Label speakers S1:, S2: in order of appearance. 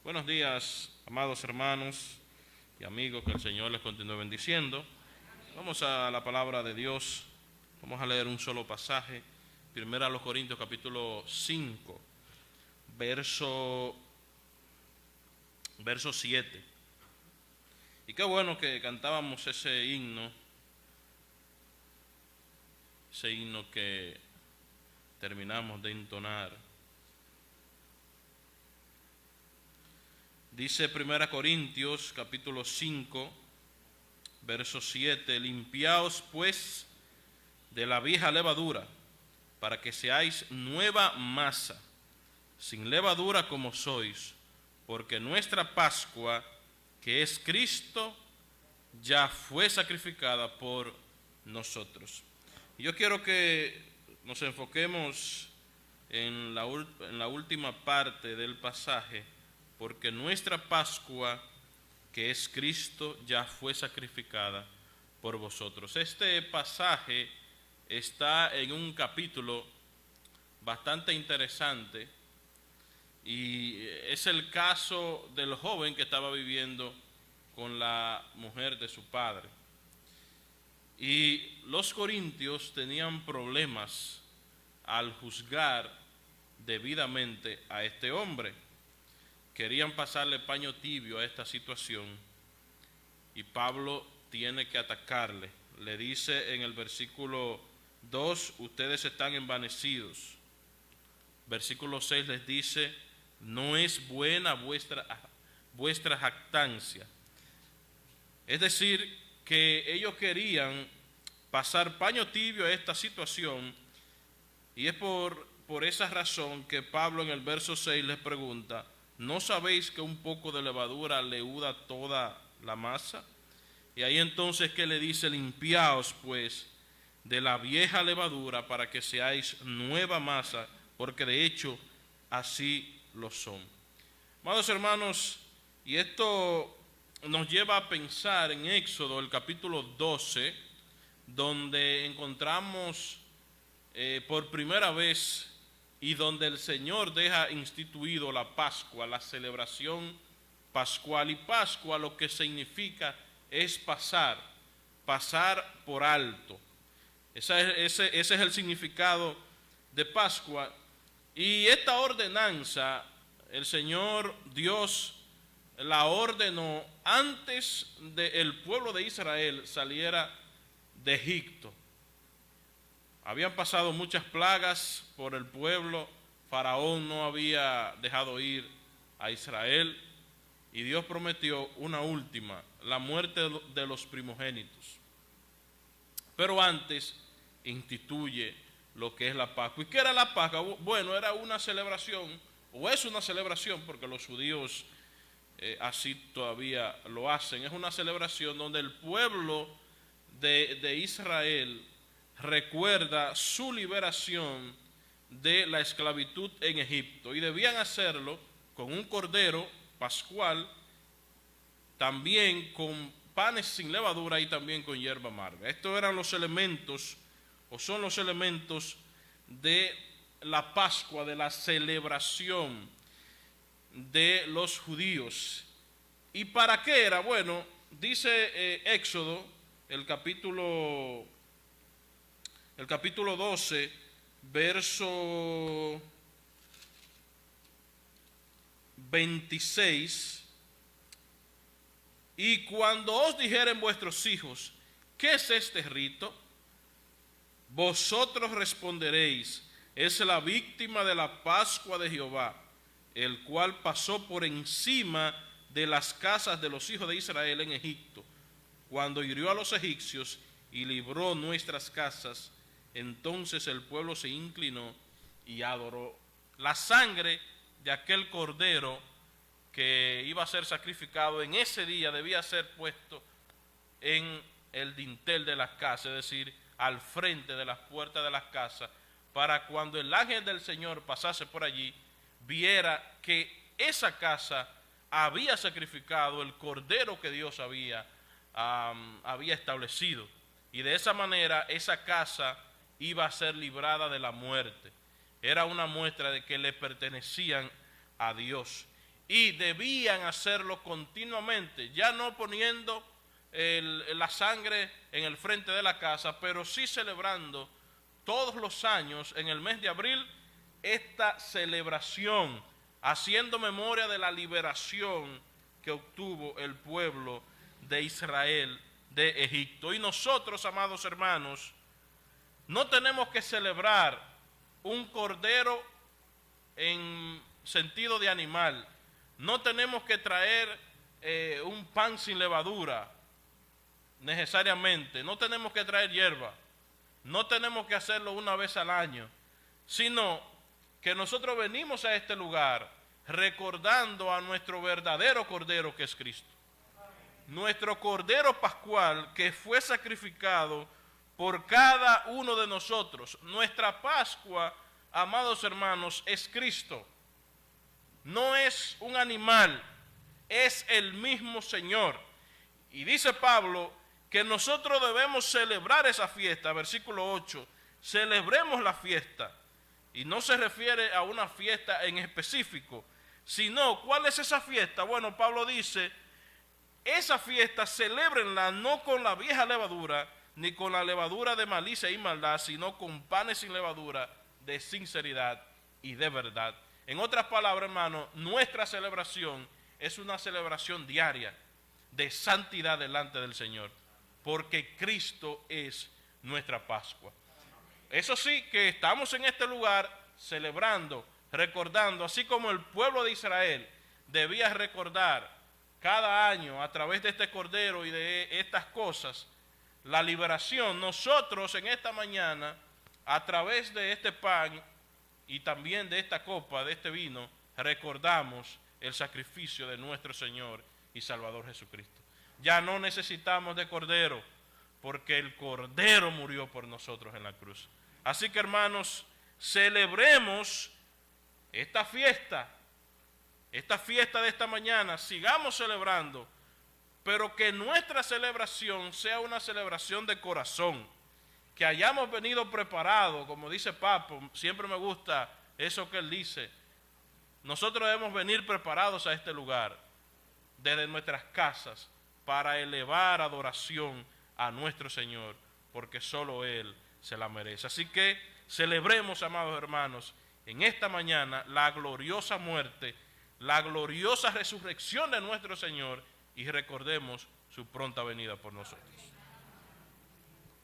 S1: Buenos días, amados hermanos y amigos, que el Señor les continúe bendiciendo. Vamos a la palabra de Dios. Vamos a leer un solo pasaje. Primera a los Corintios, capítulo 5, verso 7. Y qué bueno que cantábamos ese himno que terminamos de entonar. Dice 1 Corintios capítulo 5, verso 7, limpiaos pues de la vieja levadura, para que seáis nueva masa, sin levadura como sois, porque nuestra Pascua, que es Cristo, ya fue sacrificada por nosotros. Y yo quiero que nos enfoquemos en la última parte del pasaje, porque nuestra Pascua, que es Cristo, ya fue sacrificada por vosotros. Este pasaje está en un capítulo bastante interesante y es el caso del joven que estaba viviendo con la mujer de su padre. Y los corintios tenían problemas al juzgar debidamente a este hombre. Querían pasarle paño tibio a esta situación y Pablo tiene que atacarle. Le dice en el versículo 2, ustedes están envanecidos. Versículo 6 les dice, no es buena vuestra jactancia. Es decir, que ellos querían pasar paño tibio a esta situación, y es por esa razón que Pablo en el verso 6 les pregunta, ¿no sabéis que un poco de levadura leuda toda la masa? Y ahí entonces que le dice, limpiaos pues de la vieja levadura para que seáis nueva masa, porque de hecho así lo son. Amados hermanos, y esto nos lleva a pensar en Éxodo, el capítulo 12, donde encontramos por primera vez y donde el Señor deja instituido la Pascua, la celebración pascual. Y Pascua lo que significa es pasar por alto. Ese es el significado de Pascua. Y esta ordenanza, el Señor Dios la ordenó antes de el pueblo de Israel saliera de Egipto. Habían pasado muchas plagas por el pueblo, Faraón no había dejado ir a Israel y Dios prometió una última, la muerte de los primogénitos. Pero antes instituye lo que es la Pascua. ¿Y qué era la Pascua? Bueno, era una celebración, o es una celebración, porque los judíos así todavía lo hacen. Es una celebración donde el pueblo de Israel recuerda su liberación de la esclavitud en Egipto, y debían hacerlo con un cordero pascual, también con panes sin levadura y también con hierba amarga. Estos eran los elementos, o son los elementos de la Pascua, de la celebración de los judíos. ¿Y para qué era? Bueno, dice Éxodo, el capítulo 12, verso 26, y cuando os dijeren vuestros hijos, ¿qué es este rito? Vosotros responderéis, es la víctima de la Pascua de Jehová, el cual pasó por encima de las casas de los hijos de Israel en Egipto, cuando hirió a los egipcios y libró nuestras casas. Entonces el pueblo se inclinó y adoró. La sangre de aquel cordero que iba a ser sacrificado en ese día debía ser puesto en el dintel de las casas, es decir, al frente de las puertas de las casas, para cuando el ángel del Señor pasase por allí, viera que esa casa había sacrificado el cordero que Dios había establecido, y de esa manera esa casa iba a ser librada de la muerte. Era una muestra de que le pertenecían a Dios. y debían hacerlo continuamente, ya no poniendo la sangre en el frente de la casa, pero sí celebrando todos los años en el mes de abril esta celebración, haciendo memoria de la liberación que obtuvo el pueblo de Israel de Egipto. Y nosotros, amados hermanos, no tenemos que celebrar un cordero en sentido de animal, no tenemos que traer un pan sin levadura necesariamente, no tenemos que traer hierba, no tenemos que hacerlo una vez al año, sino que nosotros venimos a este lugar recordando a nuestro verdadero Cordero, que es Cristo. Nuestro Cordero Pascual, que fue sacrificado por cada uno de nosotros. Nuestra Pascua, amados hermanos, es Cristo. No es un animal, es el mismo Señor. Y dice Pablo que nosotros debemos celebrar esa fiesta, versículo 8, celebremos la fiesta. Y no se refiere a una fiesta en específico, sino, ¿cuál es esa fiesta? Bueno, Pablo dice, esa fiesta celébrenla no con la vieja levadura, ni con la levadura de malicia y maldad, sino con panes sin levadura, de sinceridad y de verdad. En otras palabras, hermano, nuestra celebración es una celebración diaria de santidad delante del Señor, porque Cristo es nuestra Pascua. Eso sí, que estamos en este lugar celebrando, recordando, así como el pueblo de Israel debía recordar cada año a través de este cordero y de estas cosas, la liberación. Nosotros en esta mañana, a través de este pan y también de esta copa, de este vino, recordamos el sacrificio de nuestro Señor y Salvador Jesucristo. Ya no necesitamos de cordero, porque el cordero murió por nosotros en la cruz. Así que, hermanos, celebremos esta fiesta de esta mañana, sigamos celebrando, pero que nuestra celebración sea una celebración de corazón, que hayamos venido preparados, como dice Papo, siempre me gusta eso que él dice. Nosotros debemos venir preparados a este lugar, desde nuestras casas, para elevar adoración a nuestro Señor, porque solo Él se la merece. Así que celebremos, amados hermanos, en esta mañana la gloriosa muerte, la gloriosa resurrección de nuestro Señor, y recordemos su pronta venida por nosotros.